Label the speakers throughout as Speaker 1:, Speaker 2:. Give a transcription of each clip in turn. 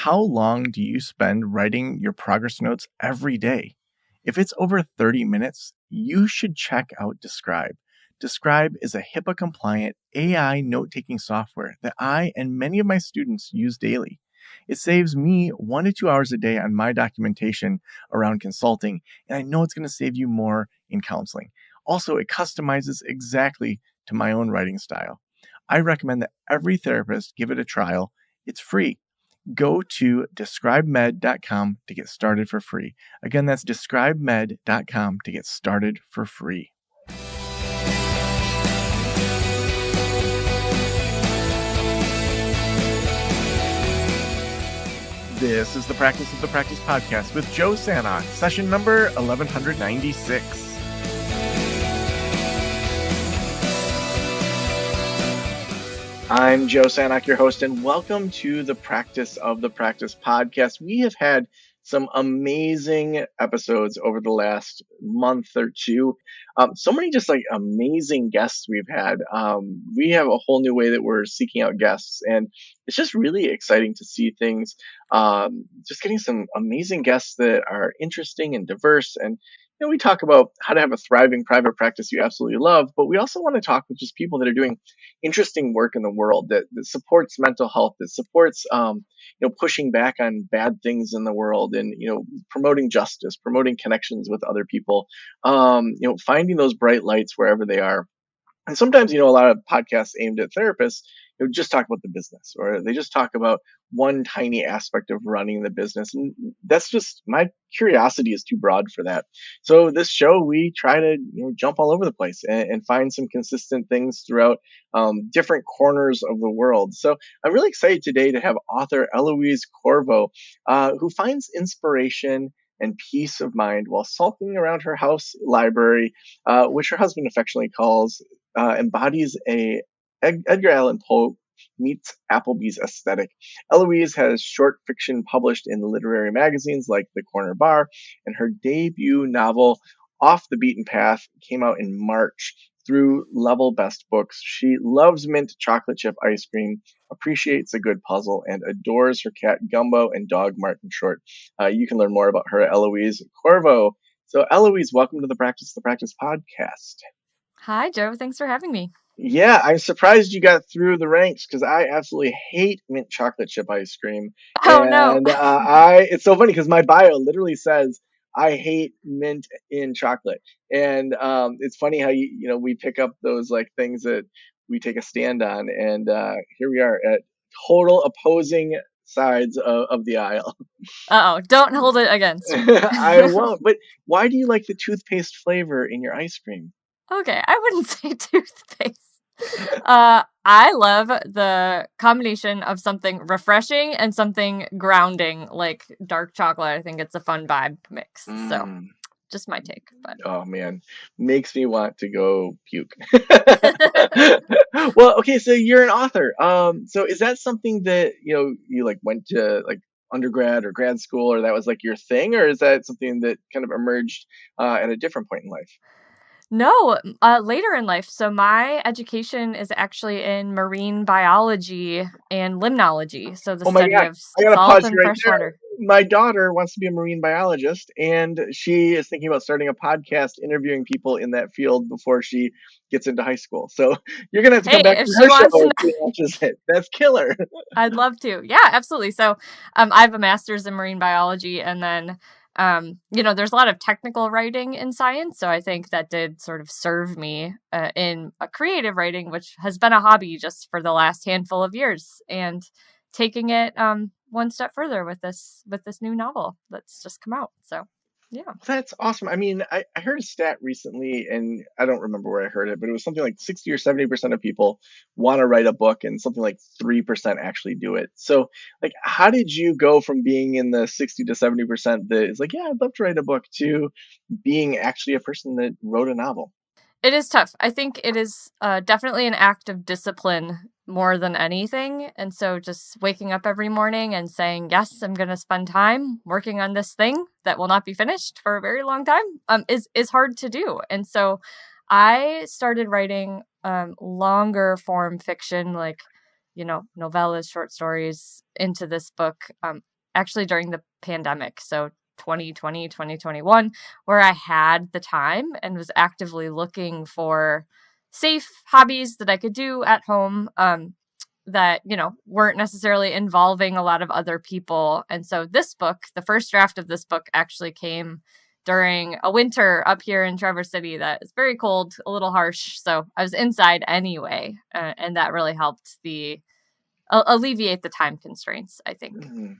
Speaker 1: How long do you spend writing your progress notes every day? If it's over 30 minutes, you should check out Describe. Describe is a HIPAA-compliant AI note-taking software that I and many of my students use daily. It saves me 1 to 2 hours a day on my documentation around consulting, and I know it's going to save you more in counseling. Also, it customizes exactly to my own writing style. I recommend that every therapist give it a trial. It's free. Go to describemed.com to get started for free. Again, that's describemed.com to get started for free. This is the Practice of the Practice podcast with Joe Sanok, session number 1196. I'm Joe Sanok, your host, and welcome to the Practice of the Practice podcast. We have had some amazing episodes over the last month or two. So many just like amazing guests we've had. We have a whole new way that we're seeking out guests, and it's just really exciting to see things. Just getting some amazing guests that are interesting and diverse. And we talk about how to have a thriving private practice you absolutely love, but we also want to talk with just people that are doing interesting work in the world that supports mental health, that supports pushing back on bad things in the world, and promoting justice, promoting connections with other people, finding those bright lights wherever they are. And sometimes, a lot of podcasts aimed at therapists, just talk about the business, or they just talk about one tiny aspect of running the business. And that's just, my curiosity is too broad for that. So this show, we try to, jump all over the place and find some consistent things throughout different corners of the world. So I'm really excited today to have author Eloise Corvo, who finds inspiration and peace of mind while sulking around her house library, which her husband affectionately calls embodies a Edgar Allan Poe meets Applebee's aesthetic. Eloise has short fiction published in literary magazines like The Corner Bar, and her debut novel, Off the Beaten Path, came out in March through Level Best Books. She loves mint chocolate chip ice cream, appreciates a good puzzle, and adores her cat Gumbo and dog Martin Short. You can learn more about her at Eloise Corvo. So Eloise, welcome to the Practice podcast.
Speaker 2: Hi, Joe. Thanks for having me.
Speaker 1: Yeah, I'm surprised you got through the ranks because I absolutely hate mint chocolate chip ice cream.
Speaker 2: Oh, no.
Speaker 1: And it's so funny because my bio literally says I hate mint in chocolate. And it's funny how we pick up those like things that we take a stand on, and here we are at total opposing sides of the aisle.
Speaker 2: Uh-oh. Don't hold it against me.
Speaker 1: I won't. But why do you like the toothpaste flavor in your ice cream?
Speaker 2: Okay, I wouldn't say toothpaste. I love the combination of something refreshing and something grounding, like dark chocolate. I think it's a fun vibe mix. So, just my take. But
Speaker 1: oh man, makes me want to go puke. Well, okay, so you're an author. So is that something that you like went to like undergrad or grad school, or that was like your thing, or is that something that kind of emerged at a different point in life?
Speaker 2: No, later in life. So my education is actually in marine biology and limnology. So the
Speaker 1: Oh my
Speaker 2: study
Speaker 1: God,
Speaker 2: of
Speaker 1: I gotta
Speaker 2: salt
Speaker 1: pause you
Speaker 2: and
Speaker 1: right there.
Speaker 2: freshwater.
Speaker 1: My daughter wants to be a marine biologist, and she is thinking about starting a podcast interviewing people in that field before she gets into high school. So you're gonna have to come
Speaker 2: Hey,
Speaker 1: back
Speaker 2: if
Speaker 1: to
Speaker 2: she
Speaker 1: her show
Speaker 2: wants to
Speaker 1: if she watches it. That's killer.
Speaker 2: I'd love to. Yeah, absolutely. So, I have a master's in marine biology, and then, there's a lot of technical writing in science. So I think that did sort of serve me in a creative writing, which has been a hobby just for the last handful of years, and taking it one step further with this new novel that's just come out. So, yeah.
Speaker 1: That's awesome. I mean, I heard a stat recently, and I don't remember where I heard it, but it was something like 60 or 70% of people want to write a book, and something like 3% actually do it. So, like, how did you go from being in the 60 to 70% that is like, yeah, I'd love to write a book, to being actually a person that wrote a novel?
Speaker 2: It is tough. I think it is definitely an act of discipline more than anything. And so just waking up every morning and saying, yes, I'm going to spend time working on this thing that will not be finished for a very long time is hard to do. And so I started writing longer form fiction, like, novellas, short stories into this book actually during the pandemic. So 2020, 2021, where I had the time and was actively looking for safe hobbies that I could do at home. That, weren't necessarily involving a lot of other people. And so this book, the first draft of this book actually came during a winter up here in Traverse City that is very cold, a little harsh. So I was inside anyway, and that really helped the alleviate the time constraints, I think.
Speaker 1: Mhm.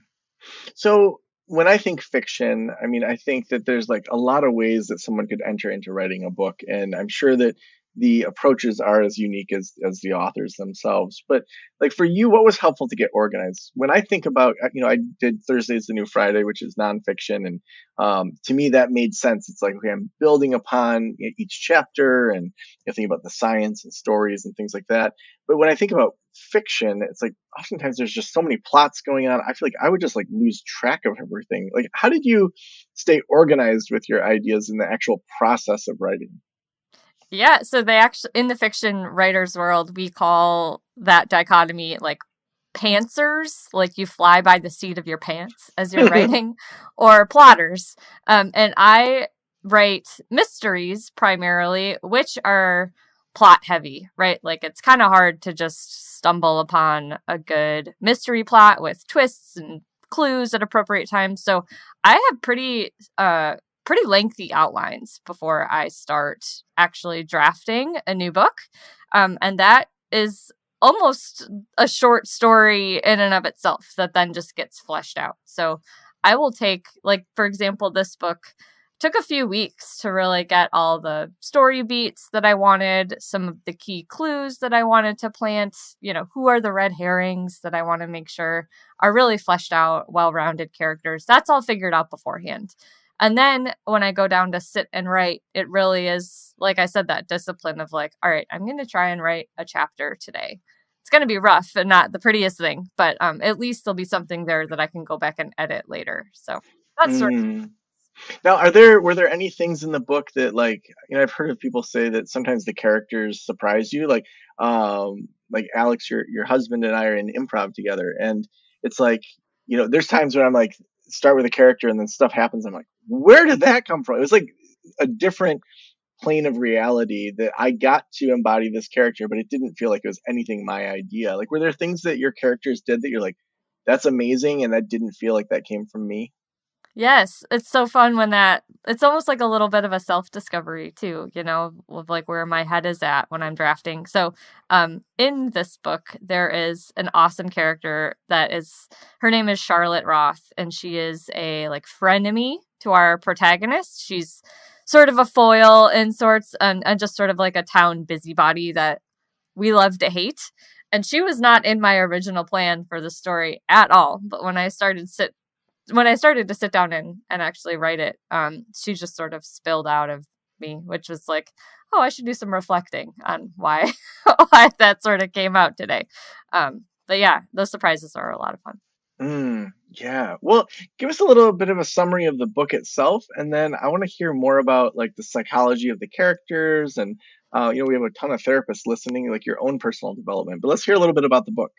Speaker 1: So when I think fiction, I mean, I think that there's like a lot of ways that someone could enter into writing a book, and I'm sure that the approaches are as unique as the authors themselves. But like for you, what was helpful to get organized? When I think about, I did Thursday's the New Friday, which is nonfiction, and to me that made sense. It's like, okay, I'm building upon each chapter, and think about the science and stories and things like that. But when I think about fiction, it's like oftentimes there's just so many plots going on. I feel like I would just like lose track of everything. Like, how did you stay organized with your ideas in the actual process of writing?
Speaker 2: Yeah, so they actually, in the fiction writers world, we call that dichotomy like pantsers, like you fly by the seat of your pants as you're writing, or plotters. And I write mysteries primarily, which are plot heavy, right? Like it's kind of hard to just stumble upon a good mystery plot with twists and clues at appropriate times. So I have pretty lengthy outlines before I start actually drafting a new book. And that is almost a short story in and of itself that then just gets fleshed out. So I will take, like, for example, this book took a few weeks to really get all the story beats that I wanted, some of the key clues that I wanted to plant, who are the red herrings that I want to make sure are really fleshed out, well rounded characters. That's all figured out beforehand. And then when I go down to sit and write, it really is, like I said, that discipline of like, all right, I'm going to try and write a chapter today. It's going to be rough and not the prettiest thing, but at least there'll be something there that I can go back and edit later. So that's sort
Speaker 1: Mm.
Speaker 2: of.
Speaker 1: Now, were there any things in the book that like, I've heard of people say that sometimes the characters surprise you, like Alex, your husband and I are in improv together, and it's like, there's times when I'm like start with a character and then stuff happens. I'm like, where did that come from? It was like a different plane of reality that I got to embody this character, but it didn't feel like it was anything my idea. Like, were there things that your characters did that you're like, that's amazing, and that didn't feel like that came from me?
Speaker 2: Yes, it's so fun when it's almost like a little bit of a self-discovery too, of like where my head is at when I'm drafting. So, in this book, there is an awesome character her name is Charlotte Roth, and she is a like frenemy to our protagonist. She's sort of a foil in sorts, and just sort of like a town busybody that we love to hate. And she was not in my original plan for the story at all. But when I started to sit down and actually write it, she just sort of spilled out of me, which was like, oh, I should do some reflecting on why why that sort of came out today. But yeah, those surprises are a lot of fun.
Speaker 1: Yeah. Well, give us a little bit of a summary of the book itself, and then I want to hear more about like the psychology of the characters, and we have a ton of therapists listening, like your own personal development. But let's hear a little bit about the book.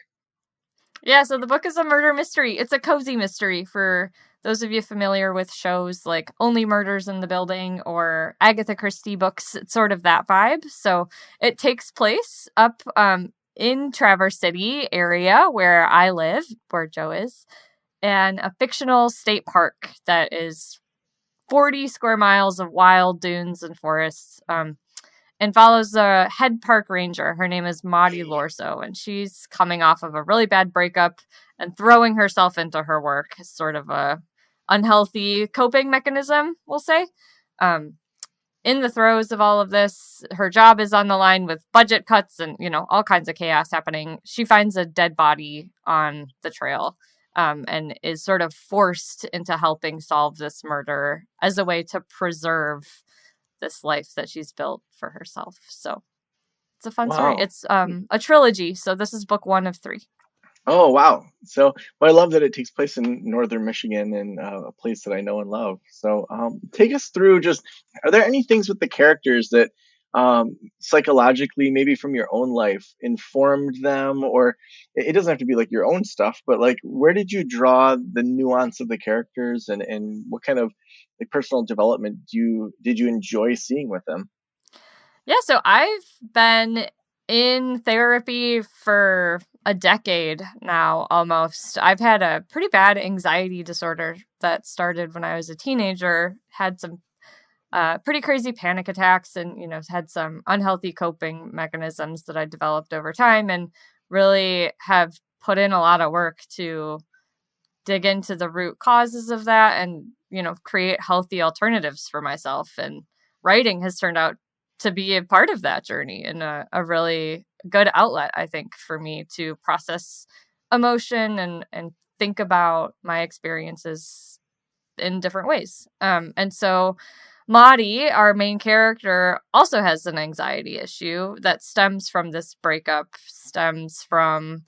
Speaker 2: Yeah, so the book is a murder mystery. It's a cozy mystery for those of you familiar with shows like Only Murders in the Building or Agatha Christie books. It's sort of that vibe. So it takes place up in Traverse City area where I live, where Joe is, and a fictional state park that is 40 square miles of wild dunes and forests. And follows a head park ranger. Her name is Maudie Lorso, and she's coming off of a really bad breakup and throwing herself into her work, sort of a unhealthy coping mechanism, we'll say. Um, in the throes of all of this, her job is on the line with budget cuts and all kinds of chaos happening. She finds a dead body on the trail. And is sort of forced into helping solve this murder as a way to preserve this life that she's built for herself. So it's a fun story.
Speaker 1: Wow.
Speaker 2: It's a trilogy, so this is book 1 of 3.
Speaker 1: Oh, wow. So, well, I love that it takes place in northern Michigan, and a place that I know and love. So, take us through just, are there any things with the characters that psychologically, maybe from your own life, informed them? Or it doesn't have to be like your own stuff, but like where did you draw the nuance of the characters, and what kind of like personal development did you enjoy seeing with them?
Speaker 2: Yeah, so I've been in therapy for a decade now almost. I've had a pretty bad anxiety disorder that started when I was a teenager, had some pretty crazy panic attacks, and had some unhealthy coping mechanisms that I developed over time, and really have put in a lot of work to dig into the root causes of that, and create healthy alternatives for myself. And writing has turned out to be a part of that journey, and a really good outlet, I think, for me to process emotion and think about my experiences in different ways. And so Maudie, our main character, also has an anxiety issue that stems from this breakup, stems from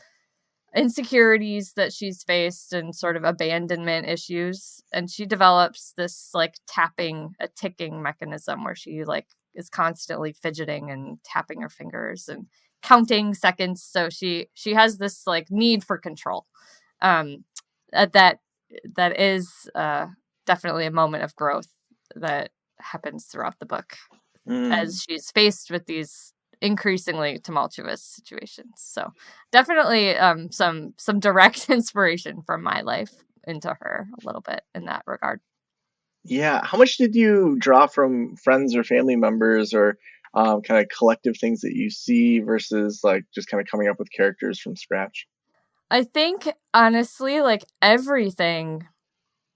Speaker 2: insecurities that she's faced and sort of abandonment issues. And she develops this like a ticking mechanism where she like is constantly fidgeting and tapping her fingers and counting seconds. So she has this like need for control. Um, that that is definitely a moment of growth that happens throughout the book
Speaker 1: Mm.
Speaker 2: as she's faced with these increasingly tumultuous situations. So definitely some direct inspiration from my life into her a little bit in that regard.
Speaker 1: Yeah. How much did you draw from friends or family members, or kind of collective things that you see versus like just kind of coming up with characters from scratch?
Speaker 2: I think honestly, like everything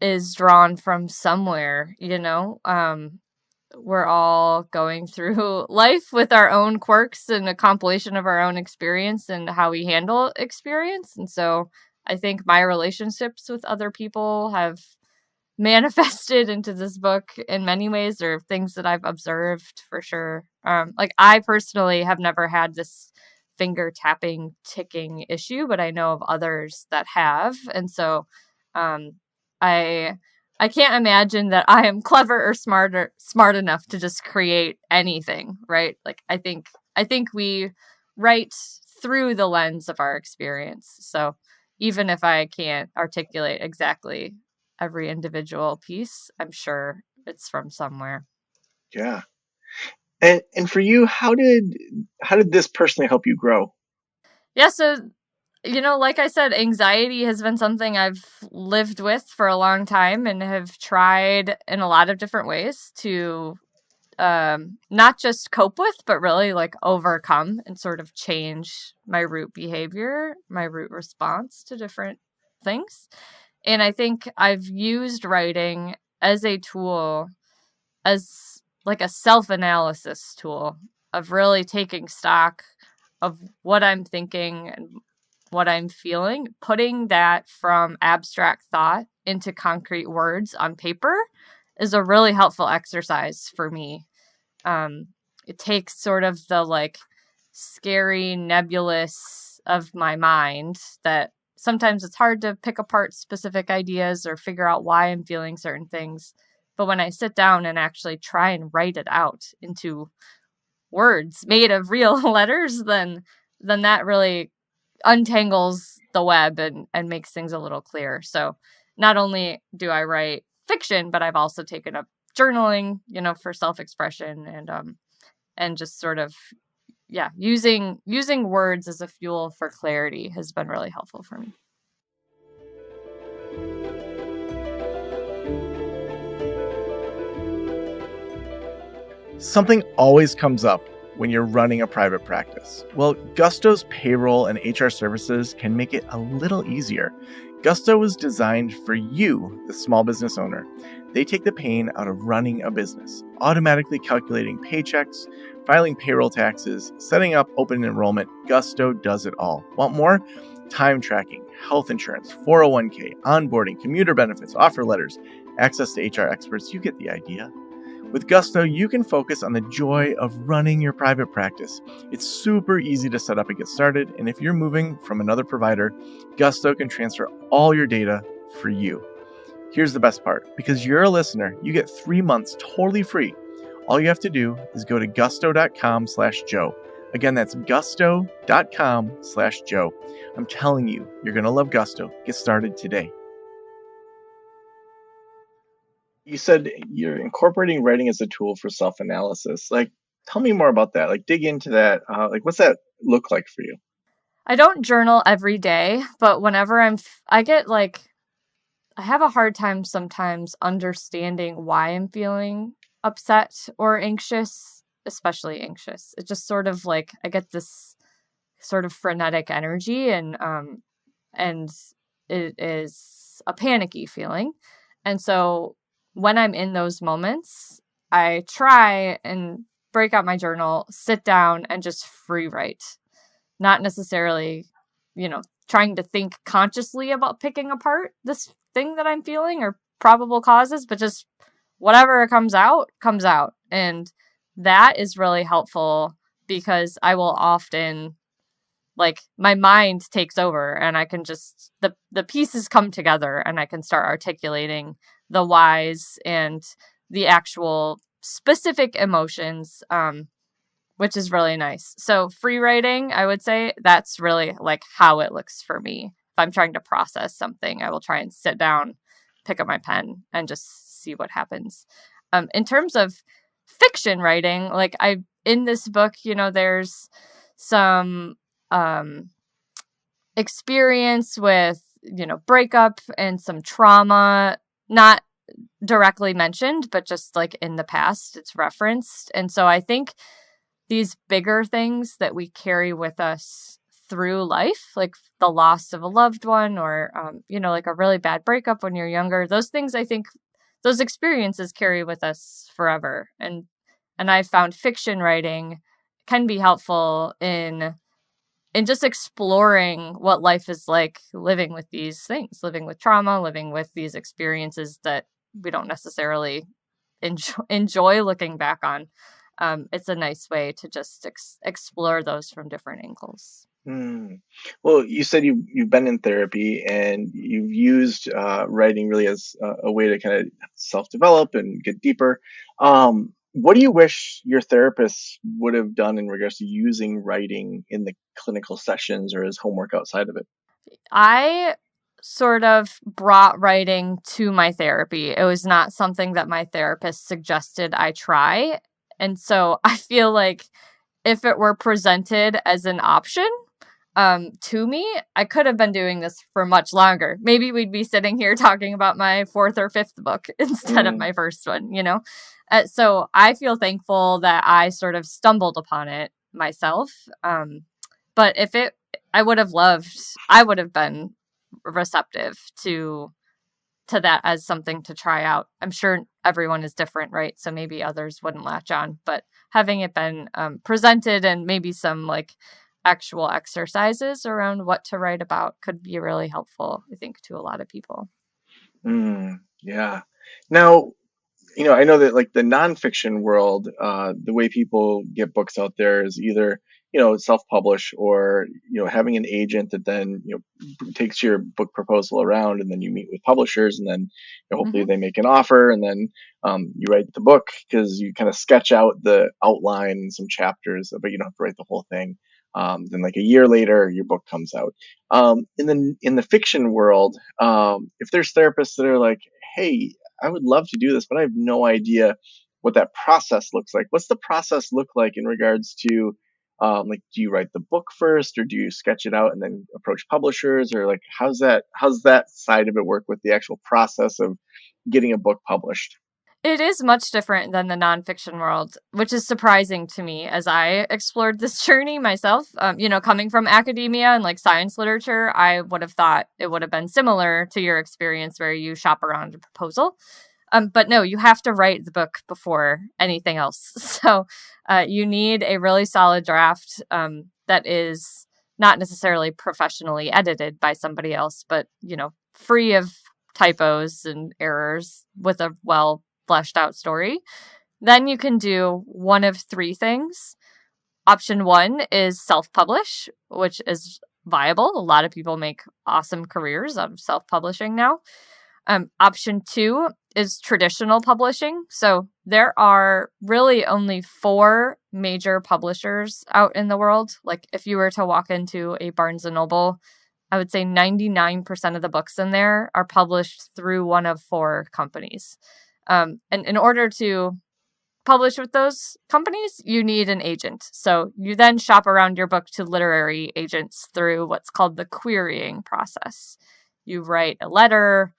Speaker 2: is drawn from somewhere. We're all going through life with our own quirks and a compilation of our own experience and how we handle experience. And so I think my relationships with other people have manifested into this book in many ways, or things that I've observed for sure. Like I personally have never had this finger tapping ticking issue, but I know of others that have. And so um I I can't imagine that I am clever or smart enough to just create anything, right? Like I think we write through the lens of our experience. So even if I can't articulate exactly every individual piece, I'm sure it's from somewhere.
Speaker 1: Yeah. And for you, how did this personally help you grow?
Speaker 2: Yeah, so like I said, anxiety has been something I've lived with for a long time and have tried in a lot of different ways to not just cope with, but really like overcome and sort of change my root behavior, my root response to different things. And I think I've used writing as a tool, as like a self-analysis tool of really taking stock of what I'm thinking and what I'm feeling, putting that from abstract thought into concrete words on paper is a really helpful exercise for me. um it takes sort of the like scary nebulous of my mind that sometimes it's hard to pick apart specific ideas or figure out why I'm feeling certain things, but when I sit down and actually try and write it out into words made of real letters, then that really untangles the web and makes things a little clearer. So not only do I write fiction, but I've also taken up journaling, for self-expression and just sort of using words as a fuel for clarity has been really helpful for me.
Speaker 3: Something always comes up when you're running a private practice. Well, Gusto's payroll and HR services can make it a little easier. Gusto was designed for you, the small business owner. They take the pain out of running a business, automatically calculating paychecks, filing payroll taxes, setting up open enrollment. Gusto does it all. Want more? Time tracking, health insurance, 401k, onboarding, commuter benefits, offer letters, access to HR experts. You get the idea. With Gusto, you can focus on the joy of running your private practice. It's super easy to set up and get started, and if you're moving from another provider, Gusto can transfer all your data for you. Here's the best part. Because you're a listener, you get 3 months totally free. All you have to do is go to gusto.com/Joe. Again, that's gusto.com/Joe. I'm telling you, you're going to love Gusto. Get started today.
Speaker 1: You said you're incorporating writing as a tool for self-analysis. Like, tell me more about that. Like, dig into that. Like, what's that look like for you?
Speaker 2: I don't journal every day, but whenever I get like, I have a hard time sometimes understanding why I'm feeling upset or anxious, especially anxious. It's just sort of like I get this sort of frenetic energy and it is a panicky feeling. And so when I'm in those moments, I try and break out my journal, sit down and just free write. Not necessarily, trying to think consciously about picking apart this thing that I'm feeling or probable causes, but just whatever comes out, comes out. And that is really helpful because I will often, like, my mind takes over and I can just, the pieces come together and I can start articulating the whys and the actual specific emotions, which is really nice. So free writing, I would say that's really like how it looks for me. If I'm trying to process something, I will try and sit down, pick up my pen, and just see what happens. In terms of fiction writing, like in this book, there's some experience with, breakup and some trauma, not directly mentioned, but just like in the past, it's referenced. And so I think these bigger things that we carry with us through life, like the loss of a loved one or, like a really bad breakup when you're younger, those things, I think those experiences carry with us forever. And I found fiction writing can be helpful in just exploring what life is like living with these things, living with trauma, living with these experiences that we don't necessarily enjoy looking back on. It's a nice way to just explore those from different angles.
Speaker 1: Well, you said you've been in therapy and you've used writing really as a way to kind of self-develop and get deeper. What do you wish your therapist would have done in regards to using writing in the clinical sessions or as homework outside of it?
Speaker 2: I sort of brought writing to my therapy. It was not something that my therapist suggested I try. And so I feel like if it were presented as an option to me, I could have been doing this for much longer. Maybe we'd be sitting here talking about my fourth or fifth book instead of my first one, So I feel thankful that I sort of stumbled upon it myself. But I would have been receptive to that as something to try out. I'm sure everyone is different, right? So maybe others wouldn't latch on, but having it been presented and maybe some like actual exercises around what to write about could be really helpful, I think, to a lot of people.
Speaker 1: Yeah. Now, I know that like the nonfiction world, the way people get books out there is either, self-publish or, having an agent that then, takes your book proposal around and then you meet with publishers and then hopefully they make an offer and then you write the book because you kind of sketch out the outline and some chapters, but you don't have to write the whole thing. Then like a year later, your book comes out. In the fiction world, if there's therapists that are like, hey, I would love to do this, but I have no idea what that process looks like. What's the process look like in regards to, like, do you write the book first, or do you sketch it out and then approach publishers, or like, how's that side of it work with the actual process of getting a book published?
Speaker 2: It is much different than the nonfiction world, which is surprising to me as I explored this journey myself. Coming from academia and like science literature, I would have thought it would have been similar to your experience where you shop around a proposal. But no, you have to write the book before anything else. So you need a really solid draft that is not necessarily professionally edited by somebody else, but, free of typos and errors with a well fleshed out story. Then you can do one of three things. Option one is self-publish, which is viable. A lot of people make awesome careers out of self-publishing now. Option 2 is traditional publishing. So there are really only 4 major publishers out in the world. Like if you were to walk into a Barnes and Noble, I would say 99% of the books in there are published through one of 4 companies. And in order to publish with those companies, you need an agent. So you then shop around your book to literary agents through what's called the querying process. You write a letter,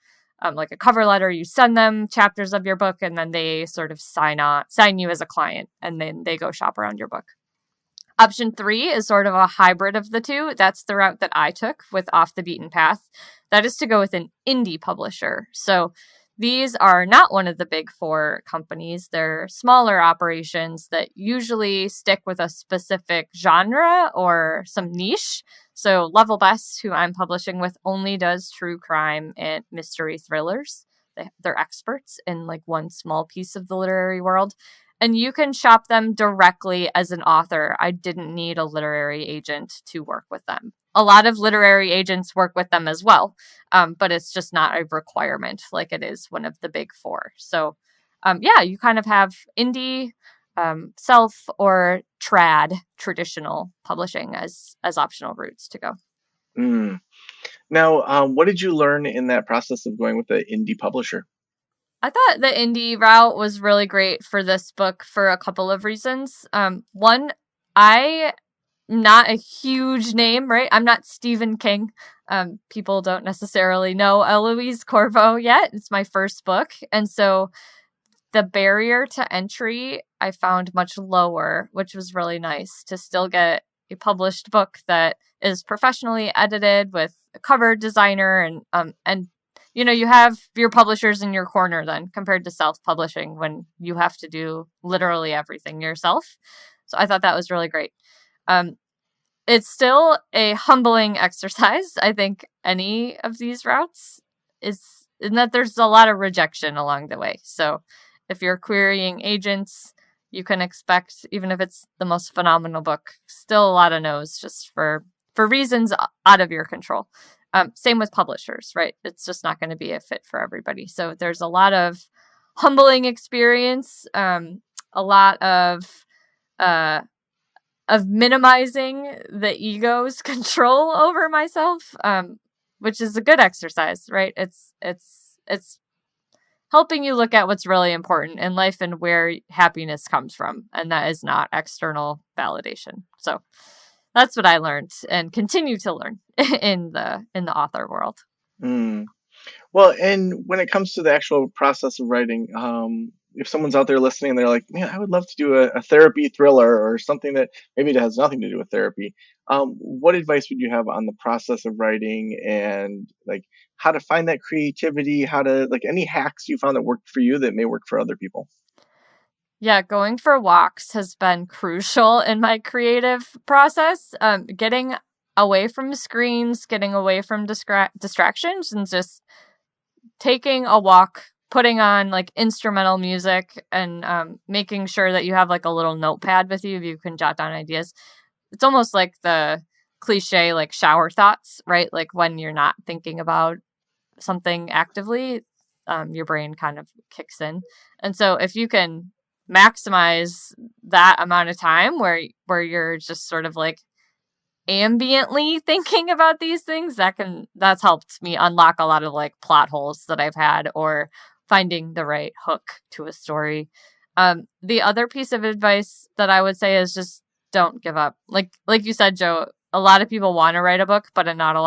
Speaker 2: like a cover letter, you send them chapters of your book, and then they sort of sign you as a client, and then they go shop around your book. Option 3 is sort of a hybrid of the two. That's the route that I took with Off the Beaten Path. That is to go with an indie publisher. So these are not one of the big 4 companies. They're smaller operations that usually stick with a specific genre or some niche. So Level Best, who I'm publishing with, only does true crime and mystery thrillers. They're experts in like one small piece of the literary world. And you can shop them directly as an author. I didn't need a literary agent to work with them. A lot of literary agents work with them as well, but it's just not a requirement like it is one of the big 4. So, yeah, you kind of have indie, self, or traditional publishing as optional routes to go.
Speaker 1: Now, what did you learn in that process of going with the indie publisher?
Speaker 2: I thought the indie route was really great for this book for a couple of reasons. One, I'm not a huge name, right? I'm not Stephen King. People don't necessarily know Eloise Corvo yet. It's my first book. And so the barrier to entry I found much lower, which was really nice to still get a published book that is professionally edited with a cover designer and you have your publishers in your corner then compared to self-publishing when you have to do literally everything yourself. So I thought that was really great. It's still a humbling exercise. I think any of these routes is in that there's a lot of rejection along the way. So if you're querying agents, you can expect, even if it's the most phenomenal book, still a lot of no's just for reasons out of your control. Same with publishers, right? It's just not going to be a fit for everybody. So there's a lot of humbling experience, a lot of minimizing the ego's control over myself, which is a good exercise, right? It's helping you look at what's really important in life and where happiness comes from, and that is not external validation. So that's what I learned and continue to learn in the author world.
Speaker 1: Well, and when it comes to the actual process of writing, if someone's out there listening and they're like, man, I would love to do a therapy thriller or something that maybe it has nothing to do with therapy, what advice would you have on the process of writing and like how to find that creativity, how to like any hacks you found that worked for you that may work for other people?
Speaker 2: Yeah, going for walks has been crucial in my creative process. Getting away from screens, getting away from distractions, and just taking a walk, putting on like instrumental music, and making sure that you have like a little notepad with you. You can jot down ideas. It's almost like the cliche like shower thoughts, right? Like when you're not thinking about something actively, your brain kind of kicks in. And so if you can maximize that amount of time where you're just sort of like ambiently thinking about these things, that's helped me unlock a lot of like plot holes that I've had or finding the right hook to a story. The other piece of advice that I would say is just don't give up. Like you said, Joe, a lot of people want to write a book, but not a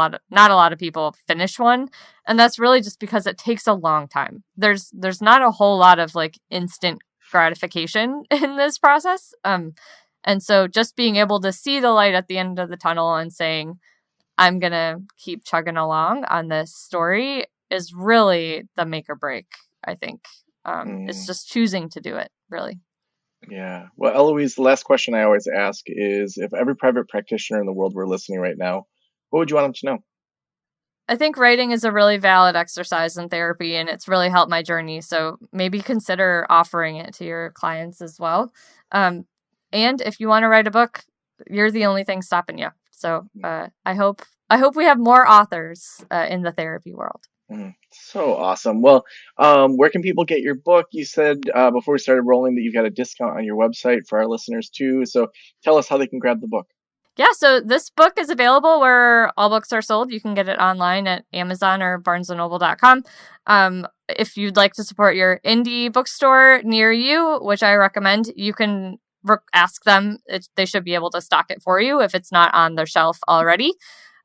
Speaker 2: lot of people finish one. And that's really just because it takes a long time. There's not a whole lot of like instant gratification in this process. And so just being able to see the light at the end of the tunnel and saying, I'm going to keep chugging along on this story is really the make or break, I think. It's just choosing to do it, really.
Speaker 1: Yeah. Well, Eloise, the last question I always ask is if every private practitioner in the world were listening right now, what would you want them to know?
Speaker 2: I think writing is a really valid exercise in therapy, and it's really helped my journey. So maybe consider offering it to your clients as well. And if you want to write a book, you're the only thing stopping you. So I hope we have more authors in the therapy world.
Speaker 1: So awesome. Well, where can people get your book? You said before we started rolling that you've got a discount on your website for our listeners too. So tell us how they can grab the book.
Speaker 2: Yeah, so this book is available where all books are sold. You can get it online at Amazon or barnesandnoble.com. If you'd like to support your indie bookstore near you, which I recommend, you can ask them. They should be able to stock it for you if it's not on their shelf already.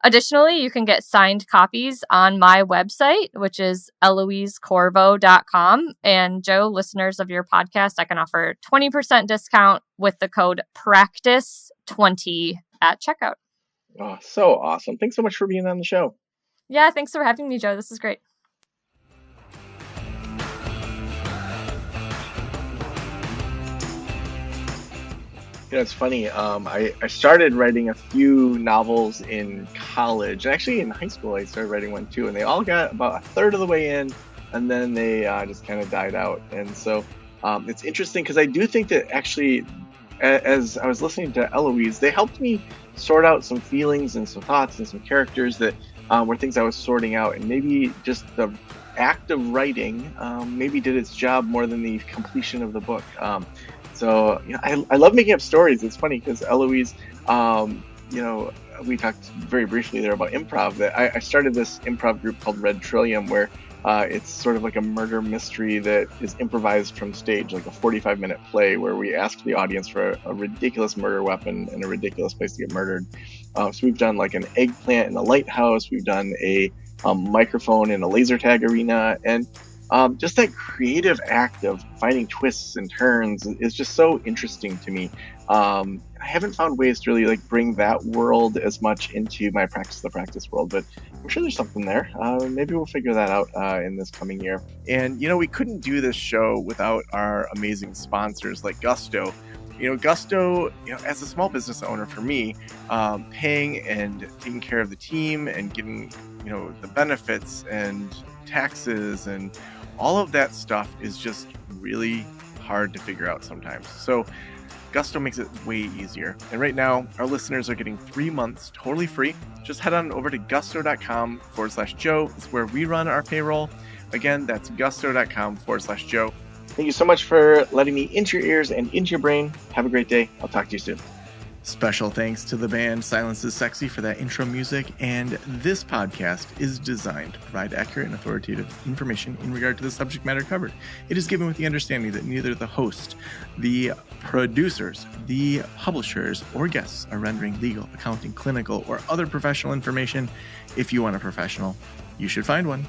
Speaker 2: Additionally, you can get signed copies on my website, which is eloisecorvo.com. And Joe, listeners of your podcast, I can offer 20% discount with the code PRACTICE20 at checkout.
Speaker 1: Oh, so awesome. Thanks so much for being on the show.
Speaker 2: Yeah, thanks for having me, Joe. This is great.
Speaker 1: It's funny. I started writing a few novels in college. Actually, in high school, I started writing one too, and they all got about a third of the way in, and then they just kind of died out. And so it's interesting because I do think that actually, as I was listening to Eloise, they helped me sort out some feelings and some thoughts and some characters that were things I was sorting out, and maybe just the act of writing maybe did its job more than the completion of the book. So I love making up stories. It's funny because Eloise, we talked very briefly there about improv. That I started this improv group called Red Trillium, where it's sort of like a murder mystery that is improvised from stage, like a 45-minute play where we ask the audience for a ridiculous murder weapon and a ridiculous place to get murdered. So we've done like an eggplant in a lighthouse. We've done a microphone in a laser tag arena, and just that creative act of finding twists and turns is just so interesting to me. I haven't found ways to really like bring that world as much into my the practice world, but I'm sure there's something there. Maybe we'll figure that out in this coming year.
Speaker 3: And, we couldn't do this show without our amazing sponsors like Gusto. Gusto, as a small business owner for me, paying and taking care of the team and getting, the benefits and taxes and all of that stuff is just really hard to figure out sometimes. So Gusto makes it way easier. And right now, our listeners are getting 3 months totally free. Just head on over to gusto.com/Joe. It's where we run our payroll. Again, that's gusto.com/Joe.
Speaker 1: Thank you so much for letting me into your ears and into your brain. Have a great day. I'll talk to you soon.
Speaker 3: Special thanks to the band Silence is Sexy for that intro music, and this podcast is designed to provide accurate and authoritative information in regard to the subject matter covered. It is given with the understanding that neither the host, the producers, the publishers, or guests are rendering legal, accounting, clinical, or other professional information. If you want a professional, you should find one.